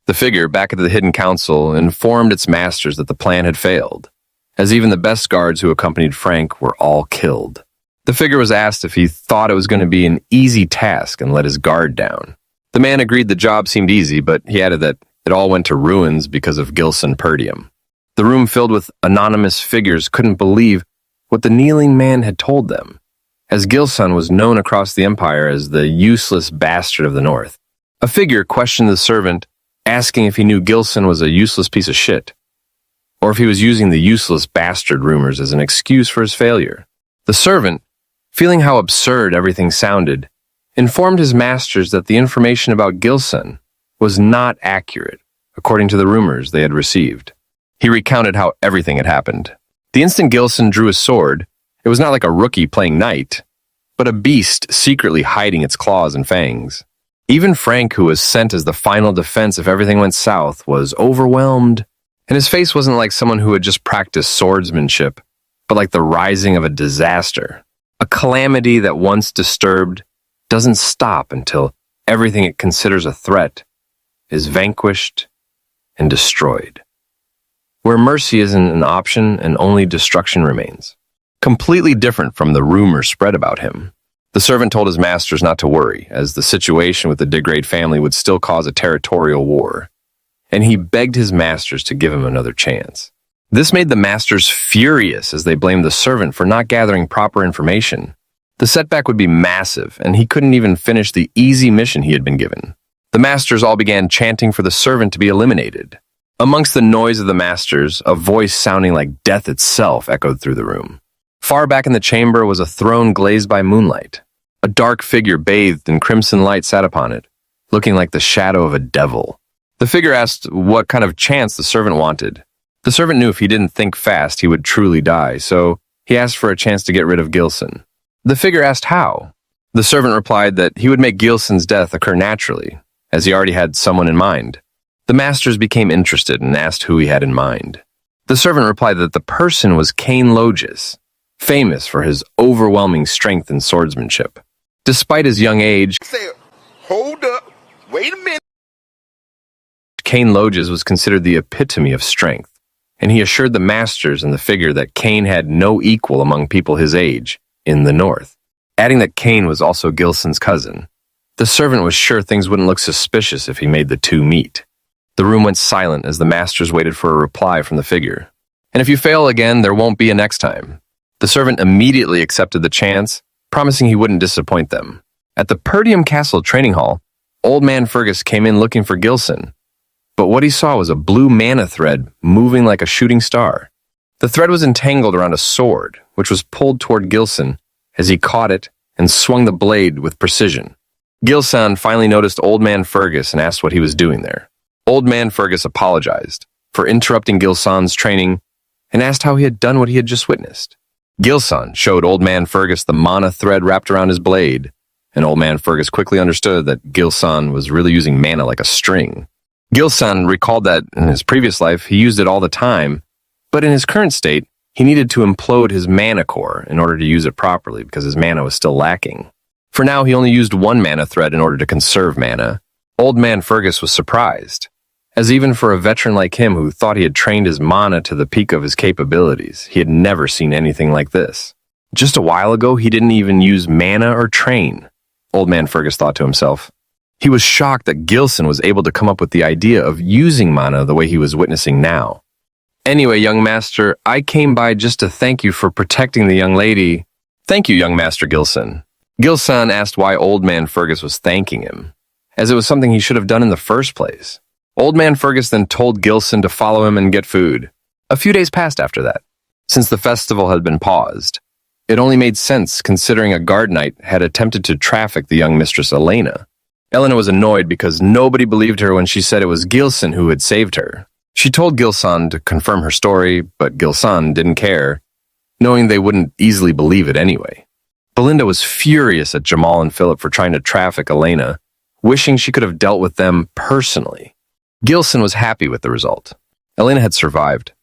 The figure, back at the Hidden Council, informed its masters that the plan had failed, as even the best guards who accompanied Frank were all killed. The figure was asked if he thought it was going to be an easy task and let his guard down. The man agreed the job seemed easy, but he added that it all went to ruins because of Gilson Perdium. The room filled with anonymous figures couldn't believe what the kneeling man had told them, as Gilson was known across the empire as the useless bastard of the North. A figure questioned the servant, asking if he knew Gilson was a useless piece of shit, or if he was using the useless bastard rumors as an excuse for his failure. The servant, feeling how absurd everything sounded, informed his masters that the information about Gilson was not accurate, according to the rumors they had received. He recounted how everything had happened. The instant Gilson drew his sword, it was not like a rookie playing knight, but a beast secretly hiding its claws and fangs. Even Frank, who was sent as the final defense if everything went south, was overwhelmed, and his face wasn't like someone who had just practiced swordsmanship, but like the rising of a disaster. A calamity that once disturbed doesn't stop until everything it considers a threat is vanquished and destroyed. Where mercy isn't an option and only destruction remains. Completely different from the rumors spread about him. The servant told his masters not to worry, as the situation with the Degrade family would still cause a territorial war, and he begged his masters to give him another chance. This made the masters furious as they blamed the servant for not gathering proper information. The setback would be massive, and he couldn't even finish the easy mission he had been given. The masters all began chanting for the servant to be eliminated. Amongst the noise of the masters, a voice sounding like death itself echoed through the room. Far back in the chamber was a throne glazed by moonlight. A dark figure bathed in crimson light sat upon it, looking like the shadow of a devil. The figure asked what kind of chance the servant wanted. The servant knew if he didn't think fast, he would truly die, so he asked for a chance to get rid of Gilson. The figure asked how. The servant replied that he would make Gilson's death occur naturally, as he already had someone in mind. The masters became interested and asked who he had in mind. The servant replied that the person was Cain Logis, famous for his overwhelming strength and swordsmanship. Despite his young age, Hold up, wait a minute. Cain Logis was considered the epitome of strength, and he assured the masters and the figure that Cain had no equal among people his age in the North, adding that Cain was also Gilson's cousin. The servant was sure things wouldn't look suspicious if he made the two meet. The room went silent as the masters waited for a reply from the figure. And if you fail again, there won't be a next time. The servant immediately accepted the chance, promising he wouldn't disappoint them. At the Perdium Castle training hall, Old Man Fergus came in looking for Gilson, but what he saw was a blue mana thread moving like a shooting star. The thread was entangled around a sword, which was pulled toward Gilson as he caught it and swung the blade with precision. Gilson finally noticed Old Man Fergus and asked what he was doing there. Old Man Fergus apologized for interrupting Gilson's training and asked how he had done what he had just witnessed. Gilson showed Old Man Fergus the mana thread wrapped around his blade, and Old Man Fergus quickly understood that Gilson was really using mana like a string. Gilson recalled that in his previous life he used it all the time, but in his current state, he needed to implode his mana core in order to use it properly because his mana was still lacking. For now, he only used one mana thread in order to conserve mana. Old Man Fergus was surprised, as even for a veteran like him who thought he had trained his mana to the peak of his capabilities, he had never seen anything like this. Just a while ago, he didn't even use mana or train, Old Man Fergus thought to himself. He was shocked that Gilson was able to come up with the idea of using mana the way he was witnessing now. Anyway, young master, I came by just to thank you for protecting the young lady. Thank you, young master Gilson. Gilson asked why Old Man Fergus was thanking him, as it was something he should have done in the first place. Old Man Fergus then told Gilson to follow him and get food. A few days passed after that. Since the festival had been paused, it only made sense considering a guard knight had attempted to traffic the young mistress Elena. Elena was annoyed because nobody believed her when she said it was Gilson who had saved her. She told Gilson to confirm her story, but Gilson didn't care, knowing they wouldn't easily believe it anyway. Belinda was furious at Jamal and Philip for trying to traffic Elena, wishing she could have dealt with them personally. Gilson was happy with the result. Elena had survived,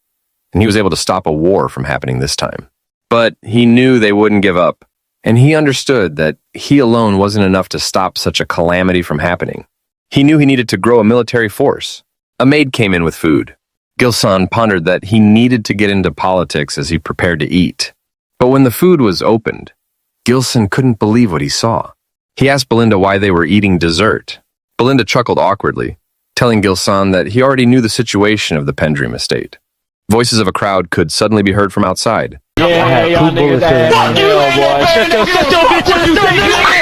and he was able to stop a war from happening this time. But he knew they wouldn't give up, and he understood that he alone wasn't enough to stop such a calamity from happening. He knew he needed to grow a military force, A maid came in with food. Gilson pondered that he needed to get into politics as he prepared to eat. But when the food was opened, Gilson couldn't believe what he saw. He asked Belinda why they were eating dessert. Belinda chuckled awkwardly, telling Gilson that he already knew the situation of the Pendream estate. Voices of a crowd could suddenly be heard from outside. Yeah, y'all niggas ass. Fuck you, boy. Shut your bitch.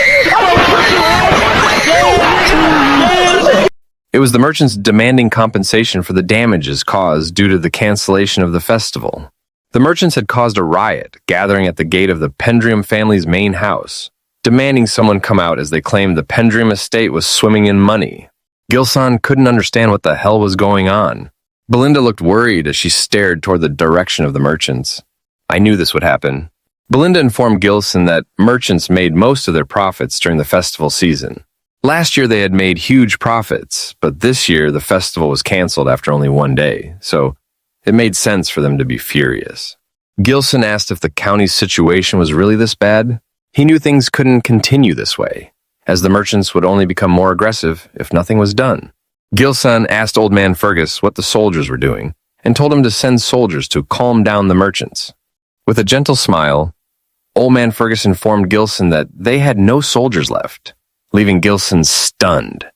It was the merchants demanding compensation for the damages caused due to the cancellation of the festival. The merchants had caused a riot, gathering at the gate of the Pendream family's main house, demanding someone come out as they claimed the Pendream estate was swimming in money. Gilson couldn't understand what the hell was going on. Belinda looked worried as she stared toward the direction of the merchants. I knew this would happen. Belinda informed Gilson that merchants made most of their profits during the festival season. Last year they had made huge profits, but this year the festival was canceled after only one day, so it made sense for them to be furious. Gilson asked if the county's situation was really this bad. He knew things couldn't continue this way, as the merchants would only become more aggressive if nothing was done. Gilson asked Old Man Fergus what the soldiers were doing, and told him to send soldiers to calm down the merchants. With a gentle smile, Old Man Fergus informed Gilson that they had no soldiers left, leaving Gilson stunned.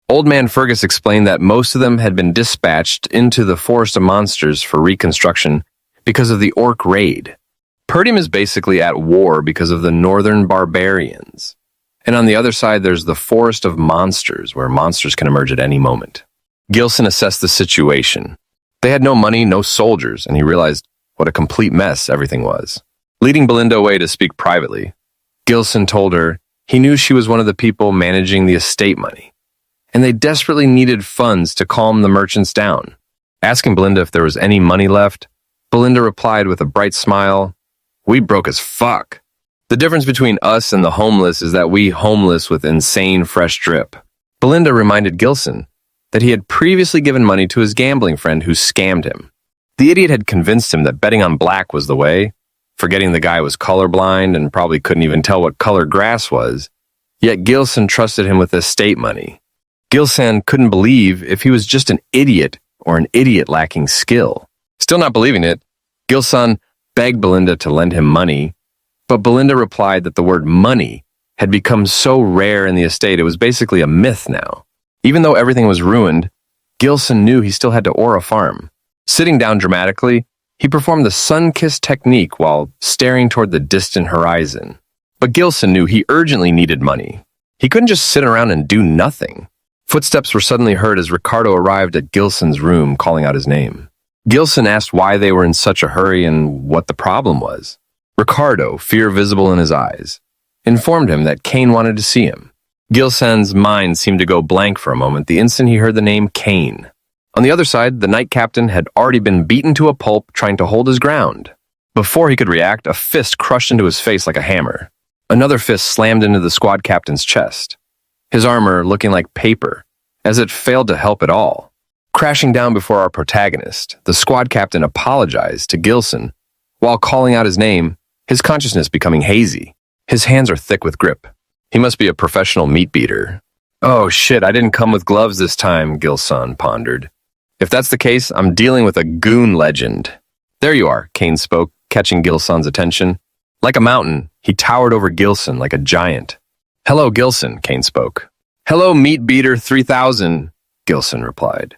Old Man Fergus explained that most of them had been dispatched into the Forest of Monsters for reconstruction because of the Orc raid. Purdium is basically at war because of the northern barbarians. And on the other side, there's the Forest of Monsters, where monsters can emerge at any moment. Gilson assessed the situation. They had no money, no soldiers, and he realized what a complete mess everything was. Leading Belinda away to speak privately, Gilson told her he knew she was one of the people managing the estate money, and they desperately needed funds to calm the merchants down. Asking Belinda if there was any money left, Belinda replied with a bright smile, "We broke as fuck. The difference between us and the homeless is that we homeless with insane fresh drip." Belinda reminded Gilson that he had previously given money to his gambling friend who scammed him. The idiot had convinced him that betting on black was the way, forgetting the guy was colorblind and probably couldn't even tell what color grass was. Yet Gilson trusted him with estate money. Gilson couldn't believe if he was just an idiot or an idiot lacking skill. Still not believing it, Gilson begged Belinda to lend him money, but Belinda replied that the word money had become so rare in the estate it was basically a myth now. Even though everything was ruined, Gilson knew he still had to oar a farm. Sitting down dramatically, he performed the sun-kissed technique while staring toward the distant horizon. But Gilson knew he urgently needed money. He couldn't just sit around and do nothing. Footsteps were suddenly heard as Ricardo arrived at Gilson's room, calling out his name. Gilson asked why they were in such a hurry and what the problem was. Ricardo, fear visible in his eyes, informed him that Kane wanted to see him. Gilson's mind seemed to go blank for a moment the instant he heard the name Kane. On the other side, the night captain had already been beaten to a pulp trying to hold his ground. Before he could react, a fist crushed into his face like a hammer. Another fist slammed into the squad captain's chest, his armor looking like paper, as it failed to help at all. Crashing down before our protagonist, the squad captain apologized to Gilson while calling out his name, his consciousness becoming hazy. His hands are thick with grip. He must be a professional meat beater. "Oh shit, I didn't come with gloves this time," Gilson pondered. "If that's the case, I'm dealing with a goon legend." "There you are," Kane spoke, catching Gilson's attention. Like a mountain, he towered over Gilson like a giant. "Hello, Gilson," Kane spoke. "Hello, Meat Beater 3000, Gilson replied.